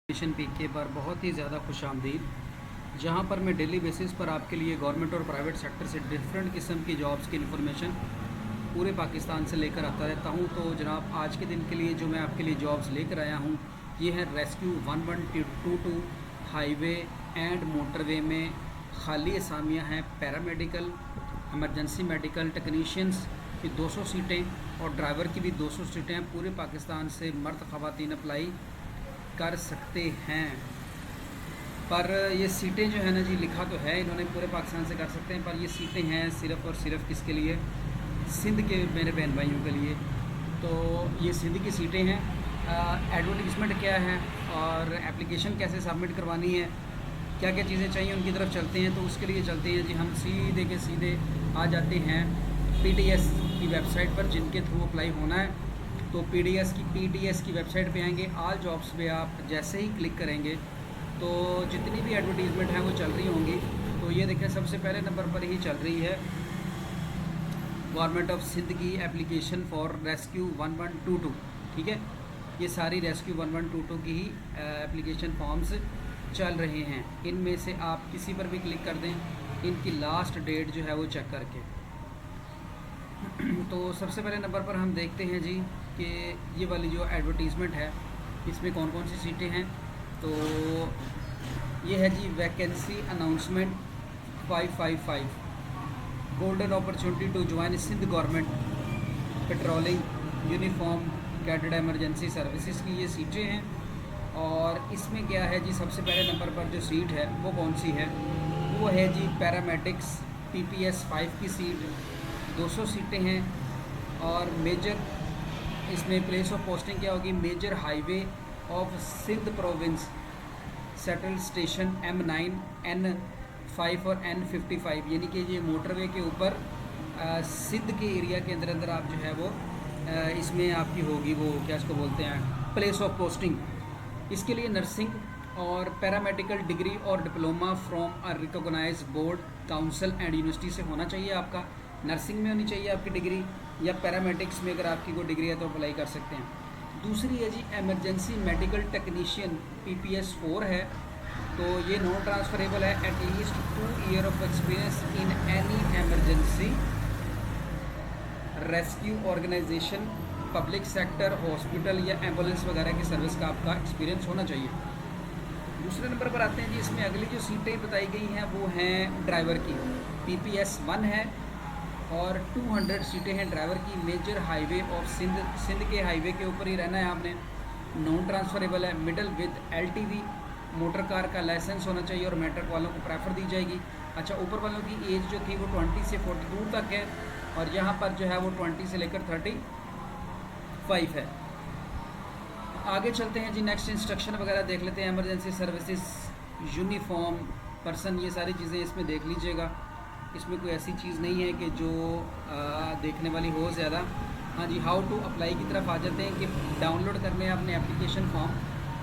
Mission पीके पर बहुत ही ज़्यादा खुशामदीद, जहाँ पर मैं डेली बेसिस पर आपके लिए गवर्नमेंट और प्राइवेट सेक्टर से डिफरेंट किस्म की जॉब्स की इन्फॉर्मेशन पूरे पाकिस्तान से लेकर आता रहता हूँ। तो जनाब, आज के दिन के लिए जो मैं आपके लिए जॉब्स लेकर आया हूँ, ये है रेस्क्यू 1122 हाईवे एंड मोटरवे में खाली असामियाँ हैं। पैरामेडिकल, इमरजेंसी मेडिकल टेक्नीशियंस की 200 सीटें और ड्राइवर की भी 200 सीटें हैं। पूरे पाकिस्तान से मर्द ख़वातीन अप्लाई कर सकते हैं। पर ये सीटें जो है ना जी, लिखा तो है इन्होंने पूरे पाकिस्तान से कर सकते हैं, पर ये सीटें हैं सिर्फ़ और सिर्फ किसके लिए? सिंध के मेरे बहन भाइयों के लिए। तो ये सिंध की सीटें हैं। एडवर्टीज़मेंट क्या है और एप्लीकेशन कैसे सबमिट करवानी है, क्या क्या चीज़ें चाहिए, उनकी तरफ चलते हैं। तो उसके लिए चलते हैं जी, हम सीधे के सीधे आ जाते हैं पीटीएस की वेबसाइट पर, जिनके थ्रू अप्लाई होना है। तो पीटीएस की वेबसाइट पे आएंगे। ऑल जॉब्स पे आप जैसे ही क्लिक करेंगे तो जितनी भी एडवर्टीज़मेंट हैं वो चल रही होंगी। तो ये देखें, सबसे पहले नंबर पर ही चल रही है गवर्नमेंट ऑफ सिंध की एप्लीकेशन फॉर रेस्क्यू 1122। ठीक है, ये सारी रेस्क्यू 1122 की ही एप्लीकेशन फॉर्म्स चल रहे हैं। इनमें से आप किसी पर भी क्लिक कर दें, इनकी लास्ट डेट जो है वो चेक करके। तो सबसे पहले नंबर पर हम देखते हैं जी कि ये वाली जो एडवर्टीज़मेंट है, इसमें कौन कौन सी सीटें हैं। तो ये है जी vacancy announcement 555, golden opportunity to join Sindh government patrolling uniform cadet emergency services की ये सीटें हैं। और इसमें क्या है जी, सबसे पहले नंबर पर जो सीट है वो कौन सी है? वो है जी पैरामेडिक्स पीपीएस 5 की सीट, 200 सीटें हैं। और मेजर, इसमें प्लेस ऑफ पोस्टिंग क्या होगी? Major highway of Sindh province, settle station M9, N5 और N55, यानी कि ये मोटरवे के ऊपर सिंध के एरिया के अंदर अंदर आप जो है वो इसमें आपकी होगी, वो क्या इसको बोलते हैं, प्लेस ऑफ पोस्टिंग। इसके लिए नर्सिंग और पैरामेडिकल डिग्री और diploma from a recognised board, council and university से होना चाहिए आपका। नर्सिंग में होनी चाहिए आपकी डिग्री, या पैरामेडिक्स में अगर आपकी कोई डिग्री है तो अप्लाई कर सकते हैं। दूसरी है जी एमरजेंसी मेडिकल टेक्नीशियन, पीपीएस 4 है। तो ये नॉन ट्रांसफरेबल है। At least 2 year of experience in any emergency rescue organisation, public sector, hospital या एम्बुलेंस वगैरह की सर्विस का आपका एक्सपीरियंस होना चाहिए। दूसरे नंबर पर आते हैं जी, इसमें अगली जो सीटें बताई गई हैं वो हैं ड्राइवर की। पीपीएस 1 है और 200 सीटें हैं ड्राइवर की। मेजर हाईवे ऑफ सिंध के हाईवे के ऊपर ही रहना है आपने। नॉन ट्रांसफरेबल है। Middle with LTV, motor car का लाइसेंस होना चाहिए और मैट्रिक वालों को प्रेफर दी जाएगी। अच्छा, ऊपर वालों की एज जो थी वो 20 से 42 तक है, और यहाँ पर जो है वो 20 से लेकर 35 है। आगे चलते हैं जी, नेक्स्ट इंस्ट्रक्शन वगैरह देख लेते हैं। एमरजेंसी सर्विसेज, यूनिफॉर्म, पर्सन, ये सारी चीज़ें इसमें देख लीजिएगा। इसमें कोई ऐसी चीज़ नहीं है कि जो देखने वाली हो ज़्यादा। हाँ जी, हाउ टू अप्लाई की तरफ आ जाते हैं कि डाउनलोड करने हैं अपने एप्लीकेशन फॉर्म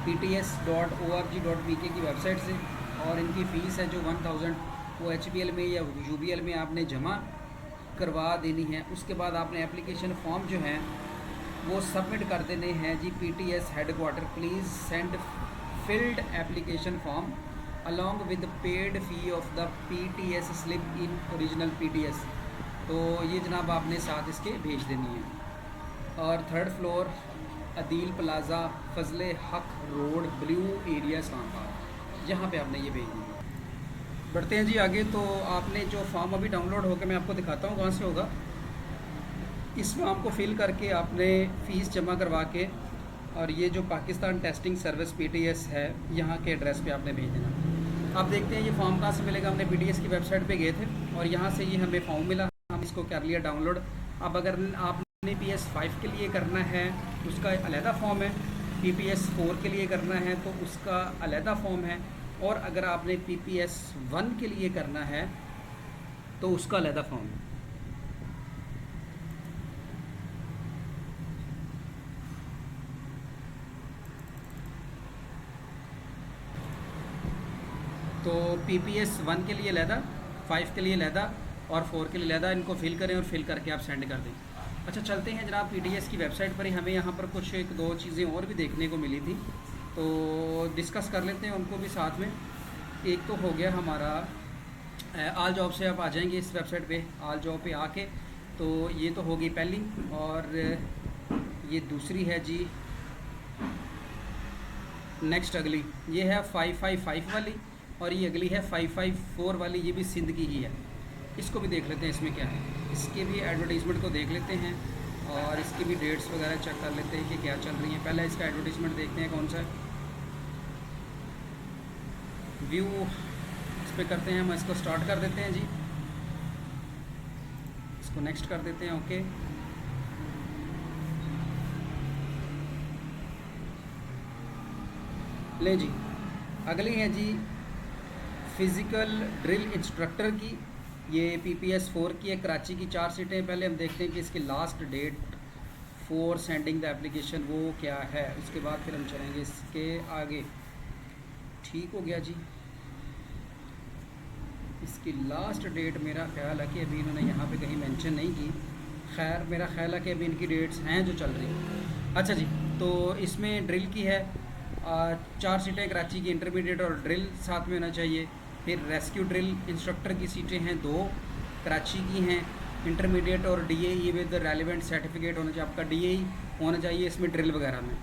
pts.org.vk की वेबसाइट से। और इनकी फ़ीस है जो 1000, वो HBL में या UBL में आपने जमा करवा देनी है। उसके बाद आपने एप्लीकेशन फॉर्म जो हैं वो सबमिट कर देने हैं जी PTS headquarter. Please send field application form along with paid fee of the PTS slip in original PTS। तो ये जनाब आपने साथ इसके भेज देनी है। और 3rd फ्लोर अदील प्लाज़ा, फजले हक रोड, ब्लू एरिया, इस्लामाबाद, यहाँ पे आपने ये भेजनी है। बढ़ते हैं जी आगे। तो आपने जो फॉर्म अभी डाउनलोड होकर मैं आपको दिखाता हूँ कहाँ से होगा। इस फॉर्म को फिल करके आपने फ़ीस जमा करवा के, और ये जो पाकिस्तान टेस्टिंग सर्विस PTS है, यहाँ के एड्रेस पे आपने भेज देना। आप देखते हैं ये फॉर्म कहाँ से मिलेगा। हमने PTS की वेबसाइट पे गए थे और यहाँ से ये हमें फॉर्म मिला, हम इसको कर लिया डाउनलोड। अब अगर आपने PPS 5 के लिए करना है उसका अलहदा फॉर्म है, PPS 4 के लिए करना है तो उसका अलहदा फॉर्म है, और अगर आपने PPS 1 के लिए करना है तो उसका अलहदा फॉर्म है। तो PPS 1 के लिए अलहदा, 5 के लिए अलहदा और 4 के लिए अलहदा। इनको फिल करें और फिल करके आप सेंड कर दें। अच्छा, चलते हैं जनाब PTS की वेबसाइट पर ही। हमें यहाँ पर कुछ 1-2 चीज़ें और भी देखने को मिली थी। तो डिस्कस कर लेते हैं उनको भी साथ में। एक तो हो गया हमारा आल जॉब से आप आ जाएंगे इस वेबसाइट पे, आल जॉब पे आके तो ये तो होगी पहली, और ये दूसरी है जी नेक्स्ट अगली, ये है 555 वाली, और ये अगली है 554 वाली, ये भी सिंध की ही है। इसको भी देख लेते हैं इसमें क्या है, इसके भी एडवर्टीज़मेंट को देख लेते हैं और इसकी भी डेट्स वगैरह चेक कर लेते हैं कि क्या चल रही हैं। पहले इसका एडवर्टीज़मेंट देखते हैं कौन सा है, व्यू इस पर करते हैं हम, इसको स्टार्ट कर देते हैं जी, इसको नेक्स्ट कर देते हैं, ओके। ले जी अगली है जी फिज़िकल ड्रिल इंस्ट्रक्टर की, ये PPS 4 की है, कराची की 4 सीटें। पहले हम देखते हैं कि इसकी last date for sending the application वो क्या है, उसके बाद फिर हम चलेंगे इसके आगे। ठीक हो गया जी, इसकी लास्ट डेट मेरा ख्याल है कि अभी इन्होंने यहाँ पे कहीं मेंशन नहीं की। खैर मेरा ख्याल है कि अभी इनकी डेट्स हैं जो चल रही हैं। अच्छा जी, तो इसमें ड्रिल की है 4 सीटें कराची की, इंटरमीडिएट और ड्रिल साथ में होना चाहिए। फिर रेस्क्यू ड्रिल इंस्ट्रक्टर की सीटें हैं 2, कराची की हैं। इंटरमीडिएट और DAE विद रेलिवेंट सर्टिफिकेट होना चाहिए, आपका DAE होना चाहिए इसमें ड्रिल वगैरह में।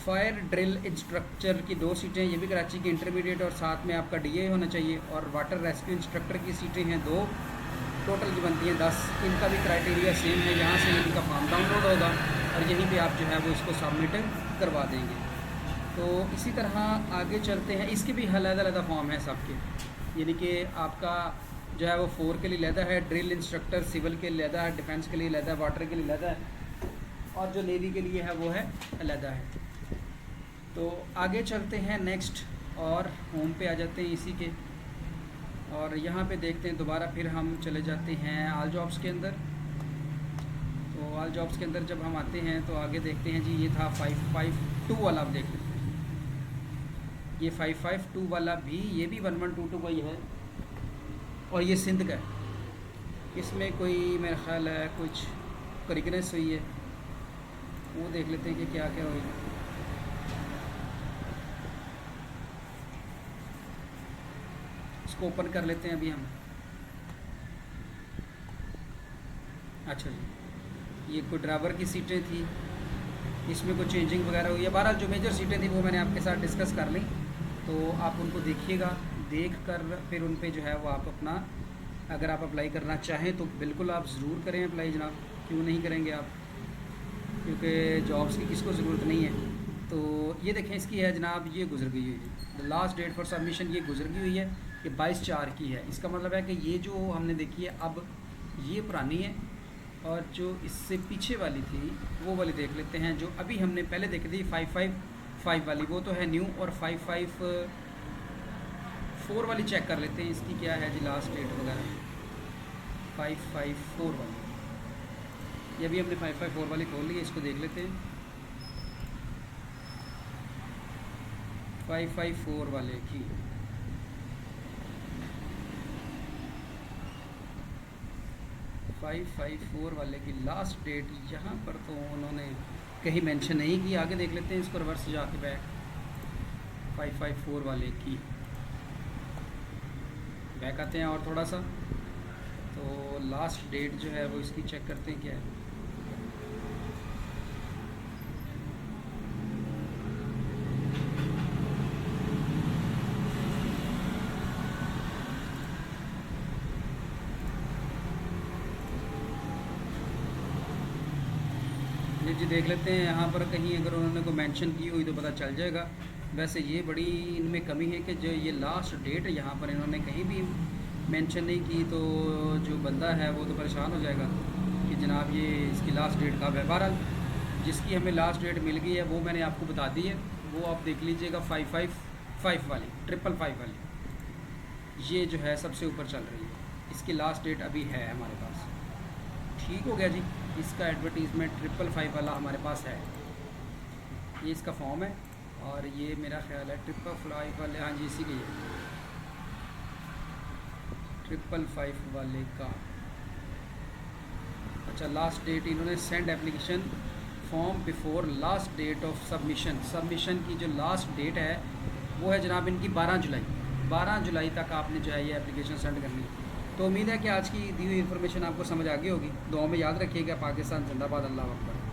फायर ड्रिल इंस्ट्रक्टर की 2 सीटें, ये भी कराची की, इंटरमीडिएट और साथ में आपका DAE होना चाहिए। और वाटर रेस्क्यू इंस्ट्रक्टर की सीटें हैं 2, टोटल की बनती हैं 10। इनका भी क्राइटेरिया सेम है, यहाँ से इनका फॉर्म डाउनलोड होगा और यहीं पे आप जो है वो इसको सबमिट करवा देंगे। तो इसी तरह आगे चलते हैं, इसके भी अलग-अलग फॉर्म है सबके, यानी कि आपका जो है वो 4 के लिए लहदा है, ड्रिल इंस्ट्रक्टर सिविल के लिए लहदा है, डिफेंस के लिए लहदा है, वाटर के लिए लहदा है, और जो नेवी के लिए है वो है लहदा है। तो आगे चलते हैं नेक्स्ट, और होम पे आ जाते हैं इसी के, और यहाँ पे देखते हैं दोबारा फिर हम चले जाते हैं आल जॉब्स के अंदर। तो आल जॉब्स के अंदर जब हम आते हैं तो आगे देखते हैं जी, ये था 552 वाला, आप देख लेते हैं ये 552 वाला भी, ये भी 1122 का ही है, और ये सिंध का है। इसमें कोई मेरा ख्याल है कुछ करिकनेस हुई है, वो देख लेते हैं कि क्या क्या हुई। इसको ओपन कर लेते हैं अभी हम। अच्छा जी, ये कोई ड्राइवर की सीटें थी, इसमें कोई चेंजिंग वगैरह हुई है। बहरहाल जो मेजर सीटें थी वो मैंने आपके साथ डिस्कस कर ली, तो आप उनको देखिएगा, देख कर फिर उन पे जो है वो आप अपना, अगर आप अप्लाई करना चाहें तो बिल्कुल आप ज़रूर करें अप्लाई जनाब, क्यों नहीं करेंगे आप, क्योंकि जॉब्स की किसको ज़रूरत नहीं है। तो ये देखें इसकी है जनाब, ये गुजर गई हुई है, the last date for submission ये गुजर गई हुई है, ये 22/4 की है। इसका मतलब है कि ये जो हमने देखी है अब ये पुरानी है, और जो इससे पीछे वाली थी वो वाली देख लेते हैं, जो अभी हमने पहले देखी थी 555 वाली, वो तो है न्यू। और 554 वाली चेक कर लेते हैं, इसकी क्या है जी लास्ट डेट वगैरह। 554 वाली, ये अभी हमने 554 वाली खोल ली है, इसको देख लेते हैं। 554 वाले की 554 वाले की लास्ट डेट यहाँ पर तो उन्होंने कहीं मेंशन नहीं की। आगे देख लेते हैं इसको, रिवर्स जाके बैक 554 वाले की बैक आते हैं और थोड़ा सा, तो लास्ट डेट जो है वो इसकी चेक करते हैं क्या है। जी देख लेते हैं यहाँ पर कहीं अगर उन्होंने को मेंशन की हुई तो पता चल जाएगा। वैसे ये बड़ी इनमें कमी है कि जो ये लास्ट डेट यहाँ पर इन्होंने कहीं भी मेंशन नहीं की, तो जो बंदा है वो तो परेशान हो जाएगा कि जनाब ये इसकी लास्ट डेट कब है। बहरहाल जिसकी हमें लास्ट डेट मिल गई है वो मैंने आपको बता दी है, वो आप देख लीजिएगा 555 वाली, 555 वाली, ये जो है सबसे ऊपर चल रही है, इसकी लास्ट डेट अभी है हमारे पास। ठीक हो गया जी, इसका एडवर्टीज़मेंट 555 वाला हमारे पास है, ये इसका फॉर्म है, और ये मेरा ख्याल है 555 वाले, हाँ जी इसी के ये 555 वाले का। अच्छा लास्ट डेट इन्होंने send application form before last date of submission. Submission की जो लास्ट डेट है वो है जनाब इनकी 12 जुलाई। 12 जुलाई तक आपने जो है ये एप्लीकेशन सेंड करनी है। तो उम्मीद है कि आज की दी हुई इन्फॉर्मेशन आपको समझ आ गई होगी। दुआ में याद रखिएगा। पाकिस्तान जिंदाबाद। अल्लाह अकबर।